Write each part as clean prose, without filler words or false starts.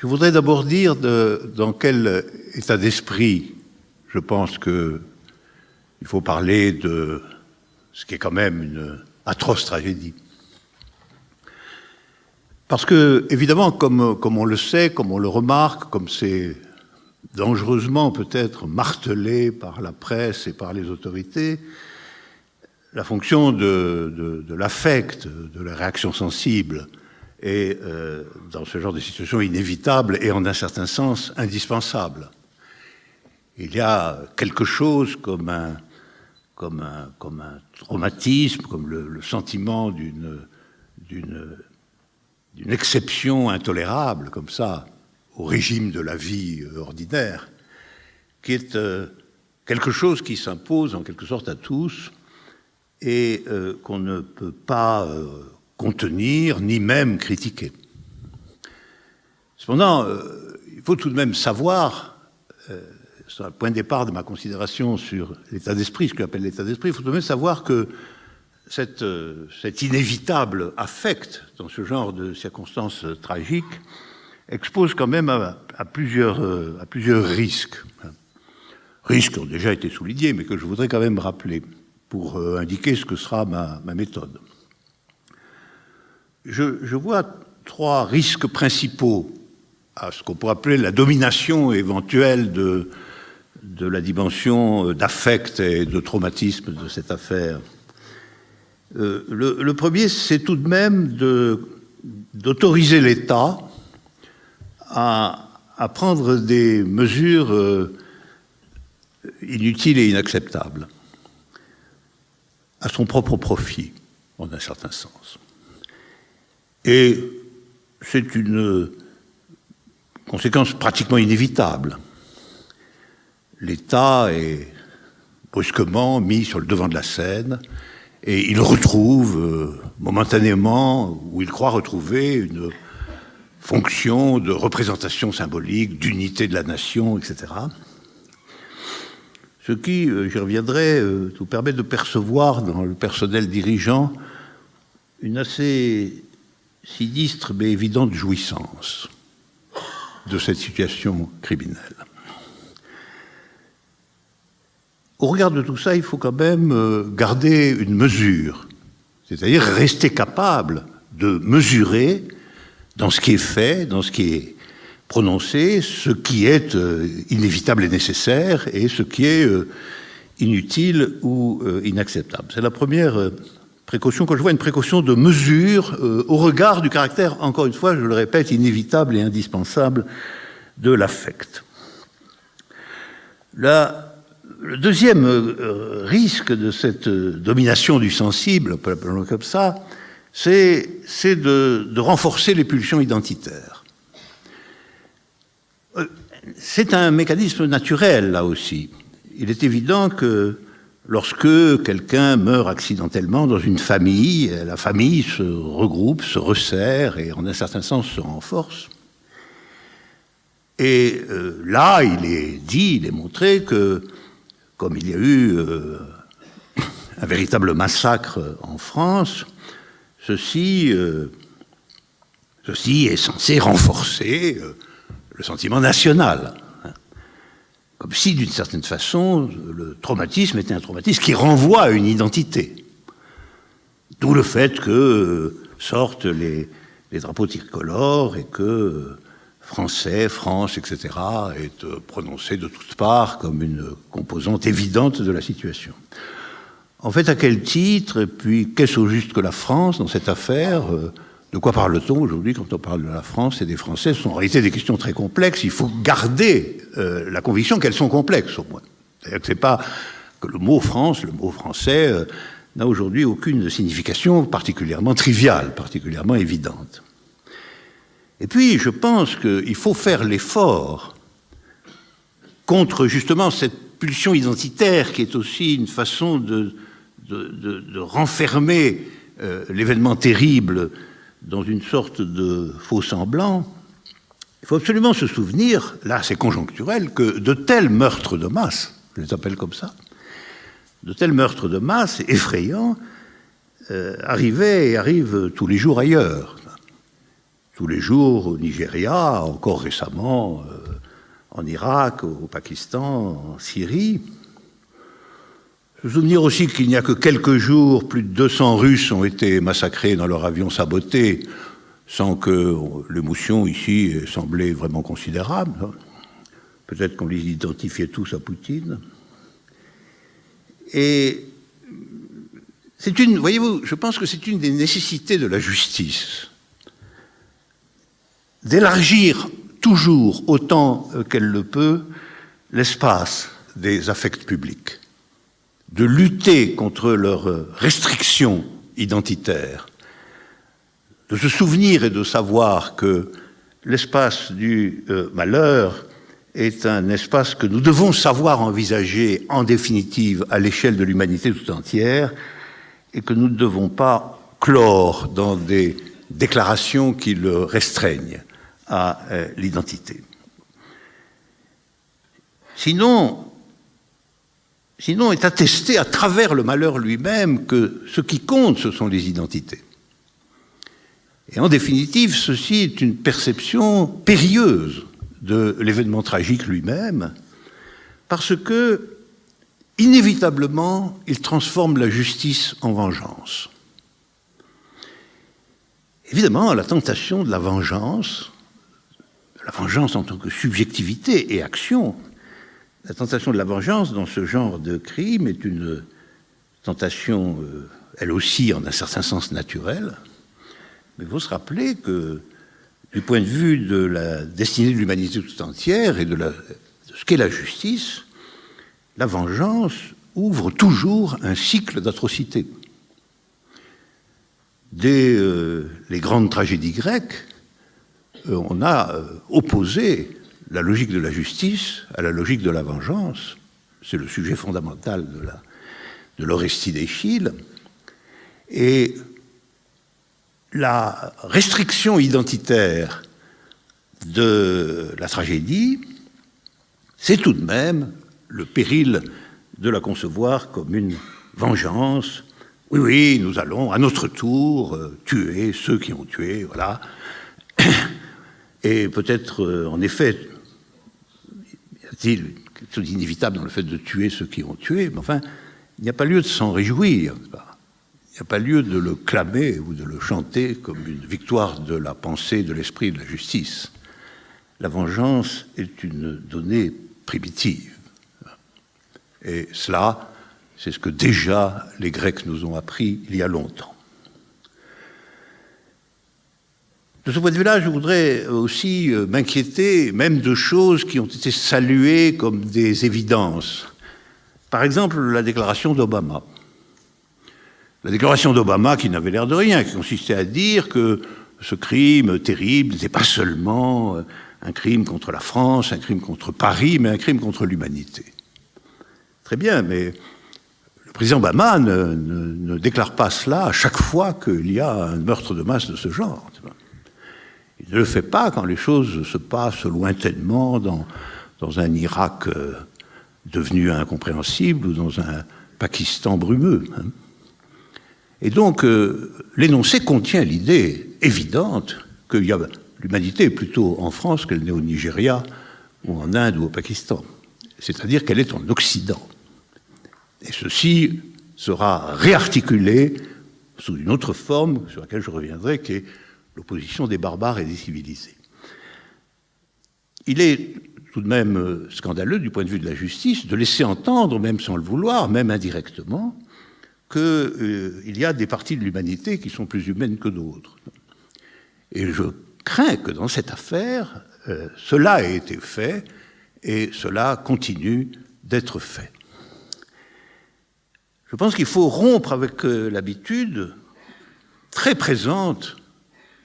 Je voudrais d'abord dire dans quel état d'esprit je pense qu'il faut parler de ce qui est quand même une atroce tragédie. Parce que, évidemment, comme on le sait, comme on le remarque, comme c'est dangereusement peut-être martelé par la presse et par les autorités, la fonction de l'affect, de la réaction sensible, est, dans ce genre de situation, inévitable et en un certain sens indispensable. Il y a quelque chose comme un traumatisme, comme le sentiment d'une exception intolérable, comme ça, au régime de la vie ordinaire, qui est quelque chose qui s'impose en quelque sorte à tous et qu'on ne peut pas contenir ni même critiquer. Cependant, il faut tout de même savoir, c'est un point de départ de ma considération sur l'état d'esprit, ce que j'appelle l'état d'esprit, il faut tout de même savoir que cet inévitable affect dans ce genre de circonstances tragiques expose quand même à plusieurs risques. Risques qui ont déjà été soulignés, mais que je voudrais quand même rappeler pour indiquer ce que sera ma méthode. Je vois trois risques principaux à ce qu'on pourrait appeler la domination éventuelle de la dimension d'affect et de traumatisme de cette affaire. Le premier, c'est tout de même d'autoriser l'État à prendre des mesures inutiles et inacceptables à son propre profit, en un certain sens. Et c'est une conséquence pratiquement inévitable. L'État est brusquement mis sur le devant de la scène et il retrouve momentanément, ou il croit retrouver, une fonction de représentation symbolique, d'unité de la nation, etc. Ce qui, j'y reviendrai, nous permet de percevoir dans le personnel dirigeant une assez sinistre mais évidente jouissance de cette situation criminelle. Au regard de tout ça, il faut quand même garder une mesure, c'est-à-dire rester capable de mesurer dans ce qui est fait, dans ce qui est prononcé, ce qui est inévitable et nécessaire et ce qui est inutile ou inacceptable. C'est la première précaution que je vois, une précaution de mesure au regard du caractère, encore une fois, je le répète, inévitable et indispensable de l'affect. Le deuxième risque de cette domination du sensible, appelons-le comme ça, c'est de renforcer les pulsions identitaires. C'est un mécanisme naturel, là aussi. Il est évident que lorsque quelqu'un meurt accidentellement dans une famille, la famille se regroupe, se resserre et en un certain sens se renforce. Et là, il est montré que, comme il y a eu un véritable massacre en France, ceci est censé renforcer le sentiment national. Comme si, d'une certaine façon, le traumatisme était un traumatisme qui renvoie à une identité. D'où le fait que sortent les drapeaux tricolores et que français, France, etc., est prononcé de toutes parts comme une composante évidente de la situation. En fait, à quel titre, et puis qu'est-ce au juste que la France dans cette affaire ? De quoi parle-t-on aujourd'hui quand on parle de la France et des Français? Ce sont en réalité des questions très complexes. Il faut garder la conviction qu'elles sont complexes, au moins. C'est-à-dire que c'est pas que le mot France, le mot français, n'a aujourd'hui aucune signification particulièrement triviale, particulièrement évidente. Et puis, je pense qu'il faut faire l'effort contre justement cette pulsion identitaire qui est aussi une façon de renfermer l'événement terrible dans une sorte de faux semblant. Il faut absolument se souvenir, là c'est conjoncturel, que de tels meurtres de masse, je les appelle comme ça, de tels meurtres de masse effrayants arrivaient et arrivent tous les jours ailleurs. tous les jours au Nigeria, encore récemment en Irak, au Pakistan, en Syrie. Je veux souvenir aussi qu'il n'y a que quelques jours, plus de 200 Russes ont été massacrés dans leur avion saboté, sans que l'émotion ici ait semblé vraiment considérable. Peut-être qu'on les identifiait tous à Poutine. Et voyez-vous, je pense que c'est une des nécessités de la justice, d'élargir toujours, autant qu'elle le peut, l'espace des affects publics, de lutter contre leurs restrictions identitaires, de se souvenir et de savoir que l'espace du malheur est un espace que nous devons savoir envisager en définitive à l'échelle de l'humanité tout entière et que nous ne devons pas clore dans des déclarations qui le restreignent à l'identité. Sinon est attesté à travers le malheur lui-même que ce qui compte, ce sont les identités. Et en définitive, ceci est une perception périlleuse de l'événement tragique lui-même, parce que, inévitablement, il transforme la justice en vengeance. Évidemment, la tentation de la vengeance en tant que subjectivité et action, la tentation de la vengeance dans ce genre de crime est une tentation, elle aussi, en un certain sens naturelle. Mais il faut se rappeler que, du point de vue de la destinée de l'humanité tout entière et de ce qu'est la justice, la vengeance ouvre toujours un cycle d'atrocités. Dès les grandes tragédies grecques, on a opposé la logique de la justice à la logique de la vengeance. C'est le sujet fondamental de l'Orestie d'Échille. Et la restriction identitaire de la tragédie, c'est tout de même le péril de la concevoir comme une vengeance. Oui, nous allons à notre tour tuer ceux qui ont tué, voilà. Et peut-être, en effet, y a-t-il quelque chose d'inévitable dans le fait de tuer ceux qui ont tué, mais enfin, il n'y a pas lieu de s'en réjouir. Il n'y a pas lieu de le clamer ou de le chanter comme une victoire de la pensée, de l'esprit et de la justice. La vengeance est une donnée primitive. Et cela, c'est ce que déjà les Grecs nous ont appris il y a longtemps. De ce point de vue-là, je voudrais aussi m'inquiéter même de choses qui ont été saluées comme des évidences. Par exemple, la déclaration d'Obama. La déclaration d'Obama qui n'avait l'air de rien, qui consistait à dire que ce crime terrible n'était pas seulement un crime contre la France, un crime contre Paris, mais un crime contre l'humanité. Très bien, mais le président Obama ne déclare pas cela à chaque fois qu'il y a un meurtre de masse de ce genre. Il ne le fait pas quand les choses se passent lointainement dans un Irak devenu incompréhensible ou dans un Pakistan brumeux. Et donc, l'énoncé contient l'idée évidente que l'humanité est plutôt en France qu'elle n'est au Nigeria ou en Inde ou au Pakistan. C'est-à-dire qu'elle est en Occident. Et ceci sera réarticulé sous une autre forme sur laquelle je reviendrai, qui est l'opposition des barbares et des civilisés. Il est tout de même scandaleux du point de vue de la justice de laisser entendre, même sans le vouloir, même indirectement, qu'il y a des parties de l'humanité qui sont plus humaines que d'autres. Et je crains que dans cette affaire, cela ait été fait et cela continue d'être fait. Je pense qu'il faut rompre avec l'habitude très présente,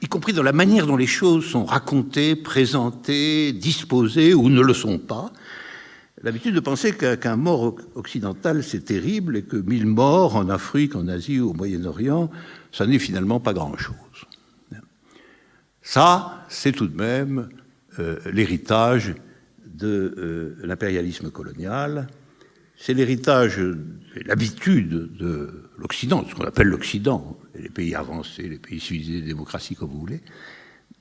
y compris dans la manière dont les choses sont racontées, présentées, disposées ou ne le sont pas, l'habitude de penser qu'un mort occidental, c'est terrible et que 1000 morts en Afrique, en Asie ou au Moyen-Orient, ça n'est finalement pas grand-chose. Ça, c'est tout de même l'héritage de l'impérialisme colonial. C'est l'héritage, l'habitude de l'Occident, ce qu'on appelle l'Occident, les pays avancés, les pays civilisés, les démocraties, comme vous voulez,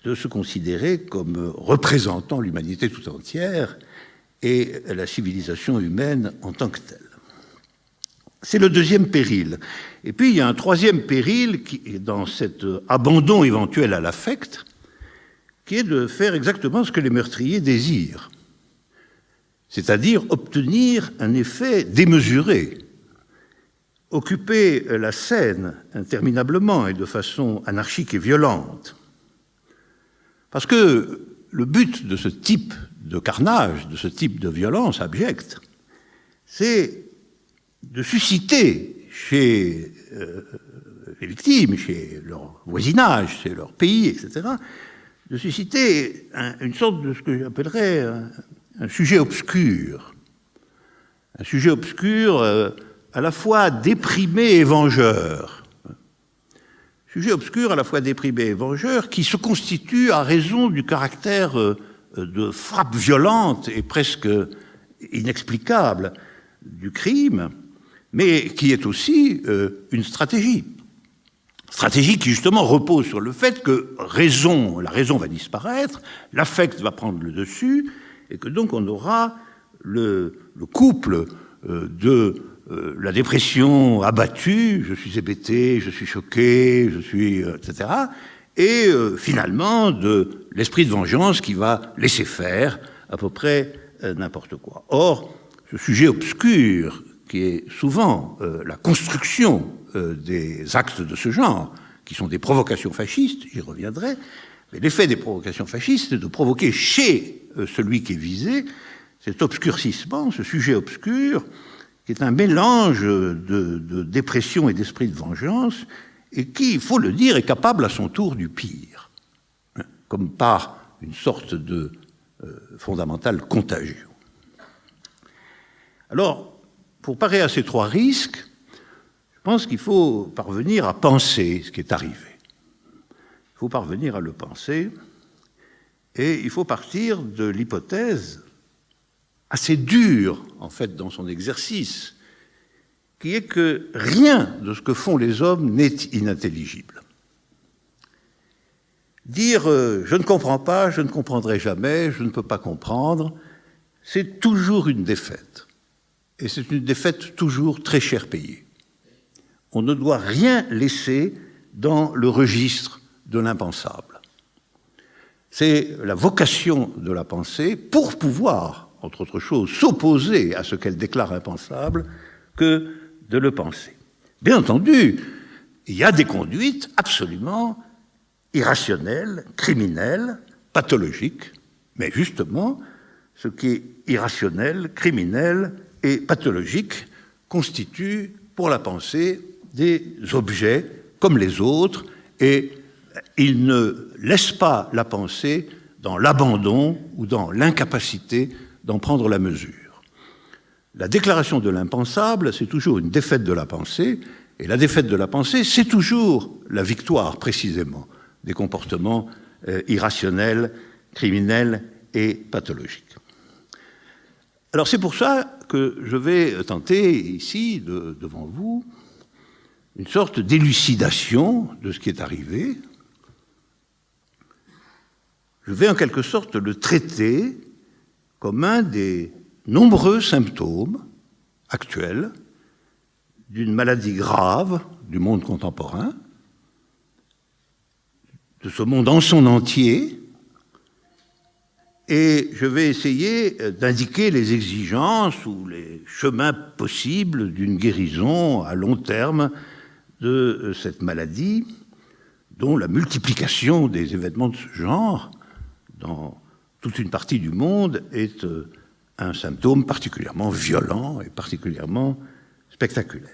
de se considérer comme représentant l'humanité tout entière et la civilisation humaine en tant que telle. C'est le deuxième péril. Et puis il y a un troisième péril qui est dans cet abandon éventuel à l'affect, qui est de faire exactement ce que les meurtriers désirent, c'est-à-dire obtenir un effet démesuré, occuper la scène interminablement et de façon anarchique et violente. Parce que le but de ce type de carnage, de ce type de violence abjecte, c'est de susciter chez les victimes, chez leur voisinage, chez leur pays, etc., de susciter une sorte de ce que j'appellerais un sujet obscur. Un sujet obscur à la fois déprimé et vengeur. Sujet obscur à la fois déprimé et vengeur qui se constitue à raison du caractère de frappe violente et presque inexplicable du crime, mais qui est aussi une stratégie. Stratégie qui justement repose sur le fait que la raison va disparaître, l'affect va prendre le dessus, et que donc on aura le couple de la dépression abattue, je suis hébété, je suis choqué, etc., et finalement de l'esprit de vengeance qui va laisser faire à peu près n'importe quoi. Or, ce sujet obscur, qui est souvent la construction des actes de ce genre, qui sont des provocations fascistes, j'y reviendrai, mais l'effet des provocations fascistes, c'est de provoquer chez celui qui est visé cet obscurcissement, ce sujet obscur, qui est un mélange de dépression et d'esprit de vengeance, et qui, il faut le dire, est capable à son tour du pire, comme par une sorte de fondamentale contagion. Alors, pour parer à ces trois risques, je pense qu'il faut parvenir à penser ce qui est arrivé. Il faut parvenir à le penser, et il faut partir de l'hypothèse assez dure, en fait, dans son exercice, qui est que rien de ce que font les hommes n'est inintelligible. Dire « je ne comprends pas, je ne comprendrai jamais, je ne peux pas comprendre », c'est toujours une défaite. Et c'est une défaite toujours très cher payée. On ne doit rien laisser dans le registre de l'impensable. C'est la vocation de la pensée pour pouvoir, entre autres choses, s'opposer à ce qu'elle déclare impensable que de le penser. Bien entendu, il y a des conduites absolument irrationnelles, criminelles, pathologiques, mais justement, ce qui est irrationnel, criminel et pathologique constitue pour la pensée des objets comme les autres, et il ne laisse pas la pensée dans l'abandon ou dans l'incapacité d'en prendre la mesure. La déclaration de l'impensable, c'est toujours une défaite de la pensée, et la défaite de la pensée, c'est toujours la victoire, précisément, des comportements irrationnels, criminels et pathologiques. Alors c'est pour ça que je vais tenter ici, devant vous, une sorte d'élucidation de ce qui est arrivé. Je vais en quelque sorte le traiter comme un des nombreux symptômes actuels d'une maladie grave du monde contemporain, de ce monde en son entier, et je vais essayer d'indiquer les exigences ou les chemins possibles d'une guérison à long terme de cette maladie, dont la multiplication des événements de ce genre dans toute une partie du monde est un symptôme particulièrement violent et particulièrement spectaculaire.